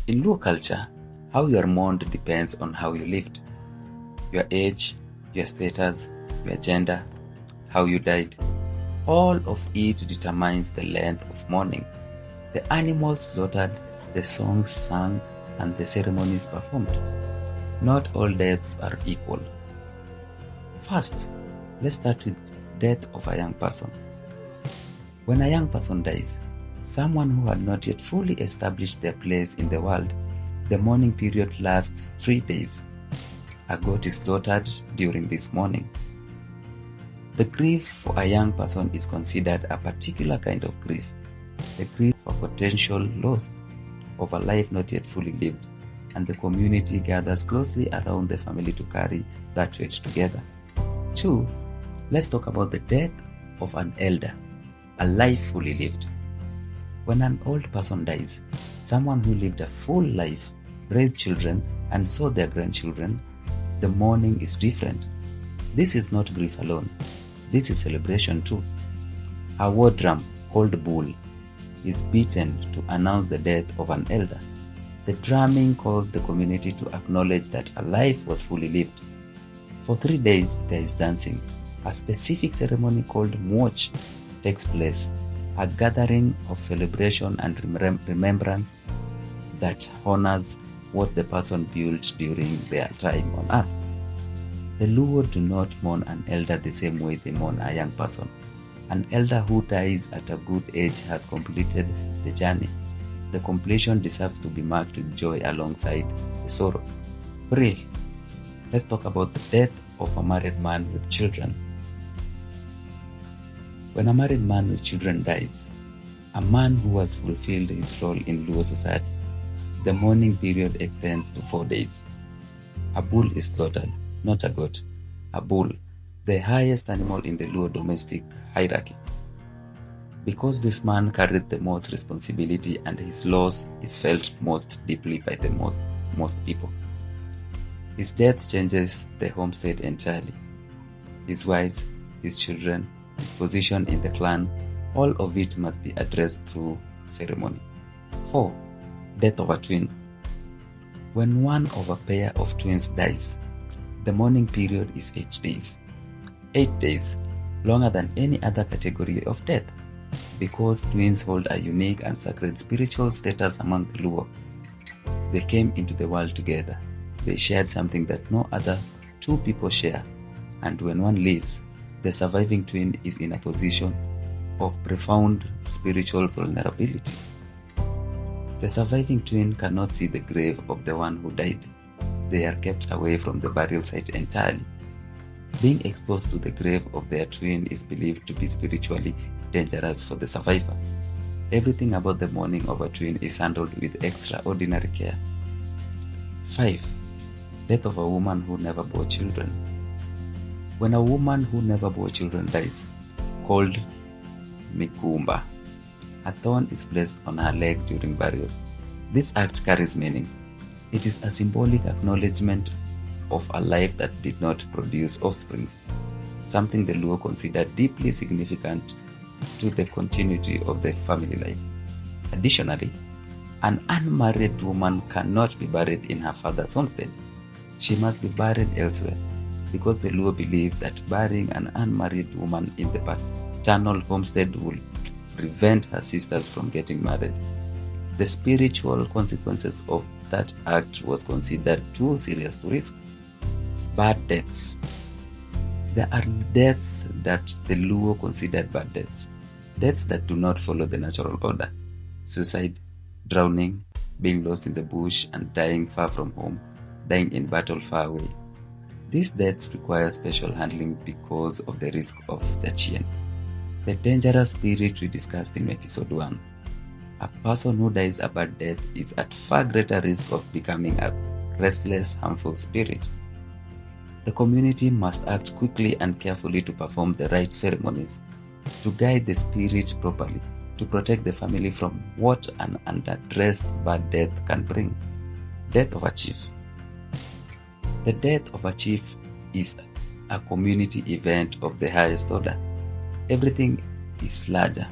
In Luo culture, how you are mourned depends on how you lived. Your age, your status, your gender, how you died. All of it determines the length of mourning. The animals slaughtered, the songs sung, and the ceremonies performed. Not all deaths are equal. First, let's start with death of a young person. When a young person dies, someone who had not yet fully established their place in the world, the mourning period lasts 3 days. A goat is slaughtered during this mourning. The grief for a young person is considered a particular kind of grief, the grief for potential loss of a life not yet fully lived, and the community gathers closely around the family to carry that weight together. 2. Let's talk about the death of an elder, a life fully lived. When an old person dies, someone who lived a full life, raised children, and saw their grandchildren, the mourning is different. This is not grief alone. This is celebration too. A war drum called bull is beaten to announce the death of an elder. The drumming calls the community to acknowledge that a life was fully lived. For 3 days, there is dancing. A specific ceremony called Mwoch takes place, a gathering of celebration and remembrance that honors what the person built during their time on earth. The Luo do not mourn an elder the same way they mourn a young person. An elder who dies at a good age has completed the journey. The completion deserves to be marked with joy alongside the sorrow. 3. Let's talk about the death of a married man with children. When a married man with children dies, a man who has fulfilled his role in Luo society, the mourning period extends to 4 days. A bull is slaughtered, not a goat. A bull, the highest animal in the Luo domestic hierarchy. Because this man carried the most responsibility and his loss is felt most deeply by the most people. His death changes the homestead entirely. His wives, his children, his position in the clan, all of it must be addressed through ceremony. 4. Death of a twin. When one of a pair of twins dies, the mourning period is 8 days. 8 days, longer than any other category of death, because twins hold a unique and sacred spiritual status among the Luo. They came into the world together. They shared something that no other two people share, and when one leaves, the surviving twin is in a position of profound spiritual vulnerabilities. The surviving twin cannot see the grave of the one who died. They are kept away from the burial site entirely. Being exposed to the grave of their twin is believed to be spiritually dangerous for the survivor. Everything about the mourning of a twin is handled with extraordinary care. 5. Death of a woman who never bore children. When a woman who never bore children dies, called mikumba, a thorn is placed on her leg during burial. This act carries meaning. It is a symbolic acknowledgement of a life that did not produce offspring, something the Luo consider deeply significant to the continuity of the family life. Additionally, an unmarried woman cannot be buried in her father's homestead. She must be buried elsewhere, because the Luo believe that burying an unmarried woman in the paternal homestead will prevent her sisters from getting married. The spiritual consequences of that act was considered too serious to risk. Bad deaths. There are deaths that the Luo considered bad deaths. Deaths that do not follow the natural order. Suicide, drowning, being lost in the bush and dying far from home, dying in battle far away. These deaths require special handling because of the risk of jachien, the dangerous spirit we discussed in episode 1. A person who dies a bad death is at far greater risk of becoming a restless, harmful spirit. The community must act quickly and carefully to perform the right ceremonies, to guide the spirit properly, to protect the family from what an unaddressed bad death can bring. Death of a chief. The death of a chief is a community event of the highest order. Everything is larger,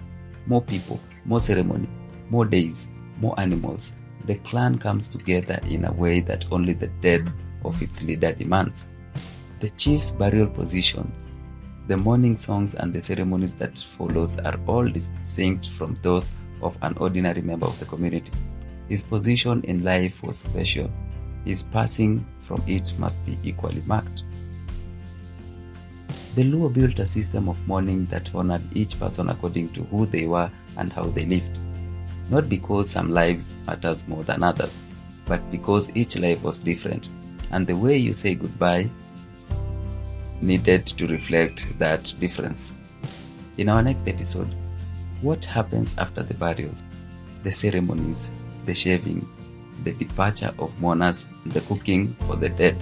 more people, more ceremony, more days, more animals, the clan comes together in a way that only the death of its leader demands. The chief's burial positions, the mourning songs, and the ceremonies that follows are all distinct from those of an ordinary member of the community. His position in life was special. His passing from it must be equally marked. The Luo built a system of mourning that honored each person according to who they were and how they lived. Not because some lives matters more than others, but because each life was different, and the way you say goodbye needed to reflect that difference. In our next episode, what happens after the burial, the ceremonies, the shaving, the departure of mourners, and the cooking for the dead.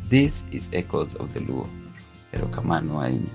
This is Echoes of the Luo. Erokamano waini.